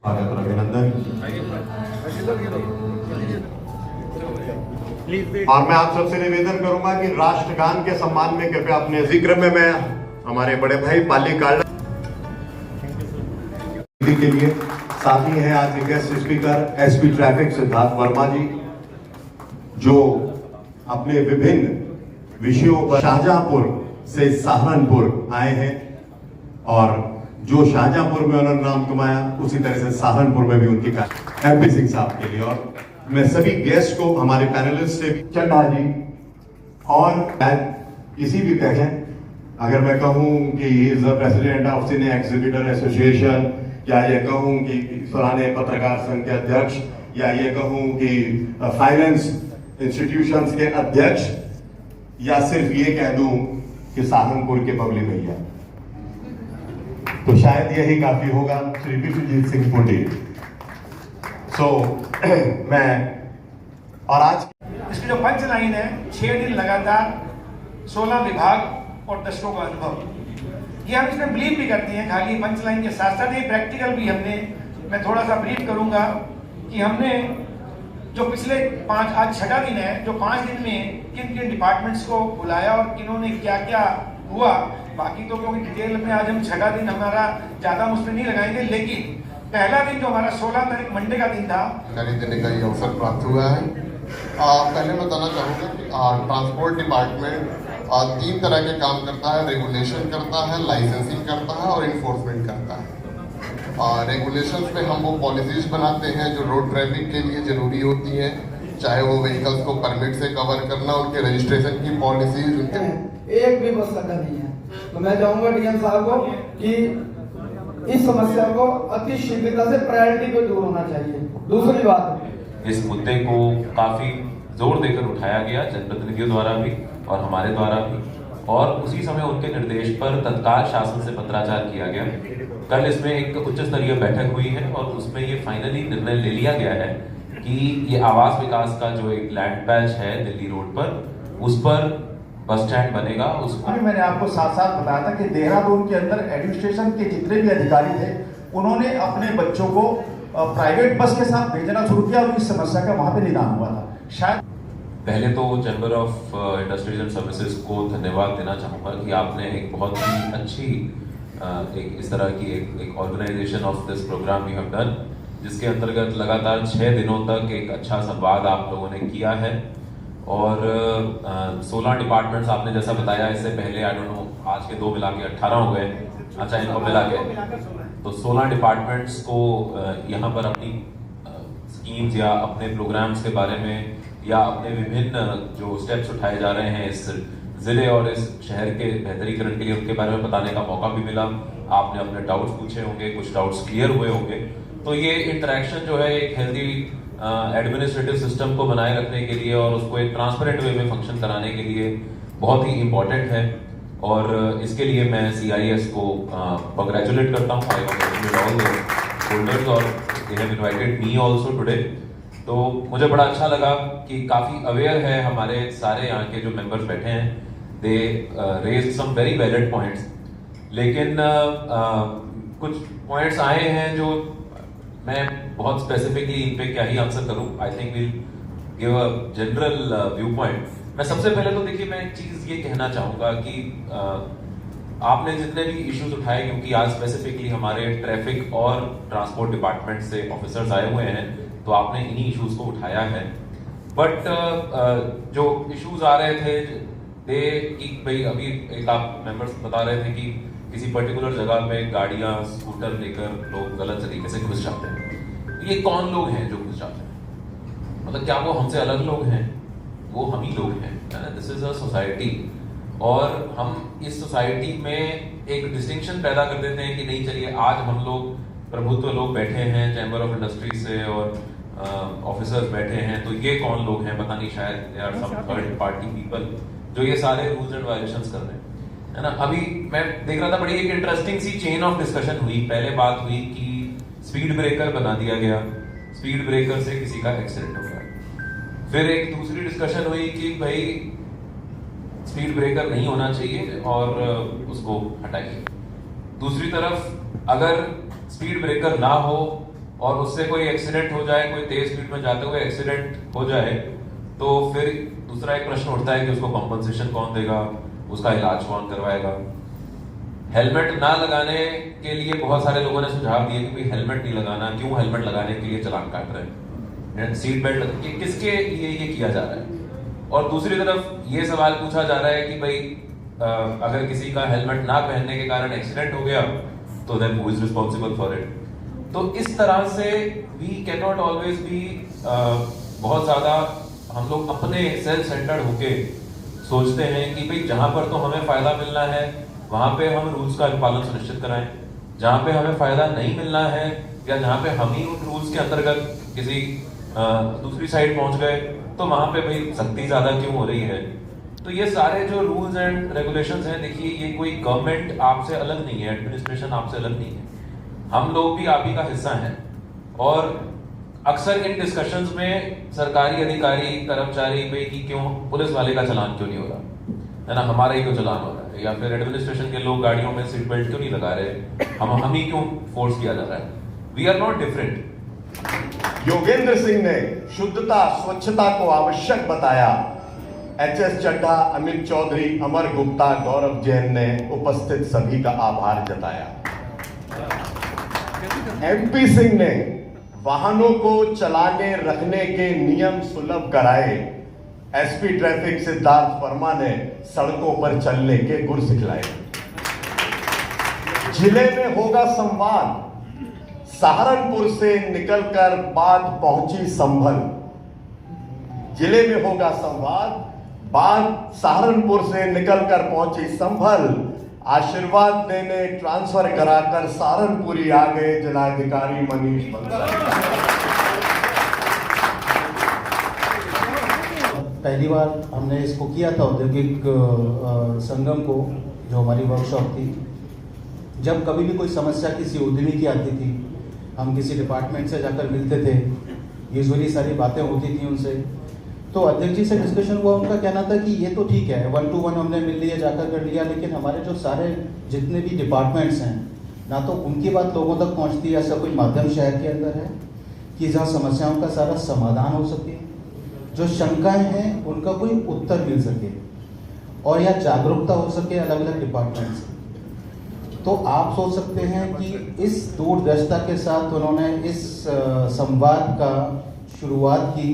स्वागत और अभिनंदन। और मैं आप सबसे निवेदन करूंगा कि राष्ट्रगान के सम्मान में कृपया अपने जिक्र में मैं हमारे बड़े भाई पाली काल्डा के लिए साथ ही हैं आज guest speaker SP traffic Siddharth Verma ji, जो अपने विभिन्न विषयों पर शाहजहांपुर से सहारनपुर आए हैं और जो शाहजहांपुर में उन्होंने नाम कमाया उसी तरह से सहारनपुर में भी उनकी एमपी सिंह साहब के लिए। और मैं सभी गेस्ट को हमारे पैनलिस्ट से चन्ना जी और किसी भी कहें, अगर मैं कहूं कि he is the president of cine exhibitor association, या ये कहूं कि पुराने पत्रकार संघ के अध्यक्ष, या ये कहूं कि फाइनेंस इंस्टीट्यूशंस के अध्यक्ष, या सिर्फ ये कह दूं कि सहारनपुर के बबली भैया, तो शायद यही काफी होगा श्री विश्वजीत सिंह पुंडी। मैं और आज इसकी जो पंच लाइन है 6 दिन लगातार 16 विभाग और दशकों का अनुभव, ये हम इसमें बिलीव भी करते हैं। खाली पंच लाइन के साथ साथ ये प्रैक्टिकल भी हमने, मैं थोड़ा सा ब्रीफ करूंगा कि हमने जो पिछले आज 6वां दिन है, जो 5 दिन में किन किन डिपार्टमेंट्स को बुलाया और किन्होंने क्या क्या हुआ, बाकी तो क्योंकि डिटेल में आज हम 6वां दिन हमारा ज्यादा मुझ पर नहीं लगाएंगे, लेकिन पहला दिन जो हमारा 16 तारीख मंडे का दिन था, जानकारी देने का ये अवसर प्राप्त हुआ है। पहले बताना चाहूँगा कि ट्रांसपोर्ट डिपार्टमेंट 3 तरह के काम करता है, रेगुलेशन करता है, लाइसेंसिंग करता है और इन्फोर्समेंट करता है। रेगुलेशंस में हम वो पॉलिसीज बनाते हैं जो रोड ट्रैफिक के लिए जरूरी होती हैं, चाहे वो व्हीकल्स को परमिट से कवर करना, उनके रजिस्ट्रेशन की पॉलिसीज, उनके एक भी बस लगा नहीं है। तो मैं चाहूंगा डीएम साहब को कि इस समस्या को अति शीघ्रता से प्रायोरिटी पे दूर होना चाहिए। दूसरी बात, इस मुद्दे को काफी जोर देकर उठाया गया जनप्रतिनिधियों द्वारा भी और हमारे द्वारा भी, और उसी समय उनके निर्देश पर तत्काल शासन से पत्राचार किया गया। कल इसमें एक उच्च स्तरीय बैठक हुई है और उसमें ये फाइनली निर्णय ले लिया गया है कि ये आवास विकास का जो एक लैंड पैच है दिल्ली रोड पर, उस पर बस स्टैंड बनेगा। उसको मैंने आपको साथ साथ बताया था कि देहरादून के अंदर एडमिनिस्ट्रेशन के जितने भी अधिकारी थे, उन्होंने अपने बच्चों को प्राइवेट बस के साथ भेजना शुरू किया और इस समस्या का वहां पे निदान हुआ था। शायद पहले तो chamber of industries and services को धन्यवाद देना चाहूँगा कि आपने एक बहुत ही अच्छी एक इस तरह की एक organisation of this programme you have done, जिसके अंतर्गत लगातार 6 दिनों तक एक अच्छा संवाद आप लोगों ने किया है। और 16 डिपार्टमेंट्स आपने जैसा बताया, इससे पहले आई डोंट नो आज के 2 मिला के 18 हो गए, अच्छा इनको मिला के तो 16 डिपार्टमेंट्स को यहाँ पर अपनी स्कीम्स या अपने प्रोग्राम्स के बारे में या अपने विभिन्न जो स्टेप्स उठाए जा रहे हैं इस जिले और इस शहर के बेहतरीकरण के लिए, उनके बारे में बताने का मौका भी मिला। आपने अपने डाउट्स पूछे होंगे, कुछ डाउट्स क्लियर हुए होंगे। तो ये इंटरेक्शन जो है एक हेल्दी एडमिनिस्ट्रेटिव सिस्टम को बनाए रखने के लिए और उसको एक ट्रांसपेरेंट वे में फंक्शन कराने के लिए बहुत ही इम्पोर्टेंट है। और इसके लिए मैं CIS को कंग्रेचुलेट करता हूँ। I congratulate all the holders और they have invited me also today. तो मुझे बड़ा अच्छा लगा कि काफ़ी अवेयर है हमारे सारे यहाँ के जो मेंबर्स बैठे हैं, they raised some very valid points. लेकिन कुछ पॉइंट्स आए हैं जो मैं बहुत स्पेसिफिकली इन पे क्या ही आंसर करूं। I think will give a general view point. मैं सबसे पहले तो देखिए, मैं एक चीज़ ये कहना चाहूँगा कि आपने जितने भी इश्यूज उठाए, क्योंकि आज स्पेसिफिकली हमारे ट्रैफिक और ट्रांसपोर्ट डिपार्टमेंट से ऑफिसर्स आए हुए हैं, तो आपने इन्हीं इश्यूज को उठाया है। बट जो इश्यूज आ रहे थे कि भाई अभी एक आप मेंबर्स बता रहे थे कि किसी पर्टिकुलर जगह में गाड़ियां स्कूटर लेकर लोग गलत तरीके से घुस जाते हैं। ये कौन लोग हैं जो घुस जाते हैं? मतलब क्या वो हमसे अलग लोग हैं? वो हम ही लोग हैं। दिस इज अ सोसाइटी और हम इस सोसाइटी में एक डिस्टिंक्शन पैदा कर देते हैं कि नहीं चलिए आज हम लोग प्रभुत्व लोग बैठे हैं चैम्बर ऑफ इंडस्ट्री से और ऑफिसर्स बैठे हैं, तो ये कौन लोग हैं? पता नहीं, शायद they are some third party people जो ये सारे रूल्स एंड वायलेशंस कर रहे हैं, है ना। अभी मैं देख रहा था, बड़ी एक इंटरेस्टिंग सी चेन ऑफ डिस्कशन हुई। पहले बात हुई कि स्पीड ब्रेकर बना दिया गया, स्पीड ब्रेकर से किसी का एक्सीडेंट हो गया। फिर एक दूसरी डिस्कशन हुई कि भाई स्पीड ब्रेकर नहीं होना चाहिए और उसको हटाइए। दूसरी तरफ अगर स्पीड ब्रेकर ना हो और उससे कोई एक्सीडेंट हो जाए, कोई तेज स्पीड में जाते हुए एक्सीडेंट हो जाए, तो फिर दूसरा एक प्रश्न उठता है कि उसको कॉम्पनसेशन कौन देगा, उसका इलाज कौन करवाएगा। हेलमेट ना लगाने के लिए बहुत सारे लोगों ने सुझाव दिए कि भाई हेलमेट नहीं लगाना, क्यों हेलमेट लगाने के लिए चालान काट रहे हैं, सीट बेल्ट किसके लिए ये किया जा रहा है। और दूसरी तरफ ये सवाल पूछा जा रहा है कि भाई अगर किसी का हेलमेट ना पहनने के कारण एक्सीडेंट हो गया तो then who is responsible for it. तो इस तरह से we can not always be बहुत ज्यादा हम लोग अपने सेल्फ सेंटर्ड होके सोचते हैं कि भाई जहां पर तो हमें फायदा मिलना है वहां पे हम रूल्स का पालन सुनिश्चित कराएं, जहां पे हमें फायदा नहीं मिलना है या जहां पे हम ही उन रूल्स के अंतर्गत किसी दूसरी साइड पहुंच गए तो वहां पे भाई सख्ती ज्यादा क्यों हो रही है। तो ये सारे जो रूल्स एंड रेगुलेशंस हैं, देखिए ये कोई गवर्नमेंट आपसे अलग नहीं है, एडमिनिस्ट्रेशन आपसे अलग नहीं है, हम लोग भी आप ही का हिस्सा हैं। और अक्सर इन डिस्कशंस में सरकारी अधिकारी कर्मचारी पे कि क्यों पुलिस वाले का चालान क्यों नहीं हो रहा है ना, हमारा ही क्यों चालान हो रहा है, या फिर एडमिनिस्ट्रेशन के लोग गाड़ियों में सीट बेल्ट क्यों नहीं लगा रहे, हम ही क्यों फोर्स किया जा रहा है। We are not different. Yogendra Singh ने शुद्धता स्वच्छता को आवश्यक बताया। एचएस चड्ढा, अमित चौधरी, अमर गुप्ता, गौरव जैन ने उपस्थित सभी का आभार जताया। एमपी सिंह ने वाहनों को चलाने रखने के नियम सुलभ कराए। एसपी ट्रैफिक सिद्धार्थ वर्मा ने सड़कों पर चलने के गुर सिखलाए। जिले में होगा संवाद, सहारनपुर से निकलकर बाद पहुंची संभल। जिले में होगा संवाद, बाद सहारनपुर से निकलकर पहुंची संभल। आशीर्वाद देने ट्रांसफर कराकर सहारनपुरी आ गए जिलाधिकारी मनीष बंसल। पहली बार हमने इसको किया था औद्योगिक संगम को, जो हमारी वर्कशॉप थी। जब कभी भी कोई समस्या किसी उद्यमी की आती थी, हम किसी डिपार्टमेंट से जाकर मिलते थे, यूजुअली सारी बातें होती थी उनसे। तो अध्यक्ष जी से डिस्कशन हुआ, उनका कहना था कि ये तो ठीक है 1 to 1 हमने मिल लिया, जाकर कर लिया, लेकिन हमारे जो सारे जितने भी डिपार्टमेंट्स हैं, ना तो उनकी बात लोगों तक पहुंचती है, ऐसा कोई माध्यम शहर के अंदर है कि जहाँ समस्याओं का सारा समाधान हो सके, जो शंकाएं हैं उनका कोई उत्तर मिल सके, और या जागरूकता हो सके अलग अलग डिपार्टमेंट से। तो आप सोच सकते हैं कि इस दूरदर्शिता के साथ उन्होंने इस संवाद का शुरुआत की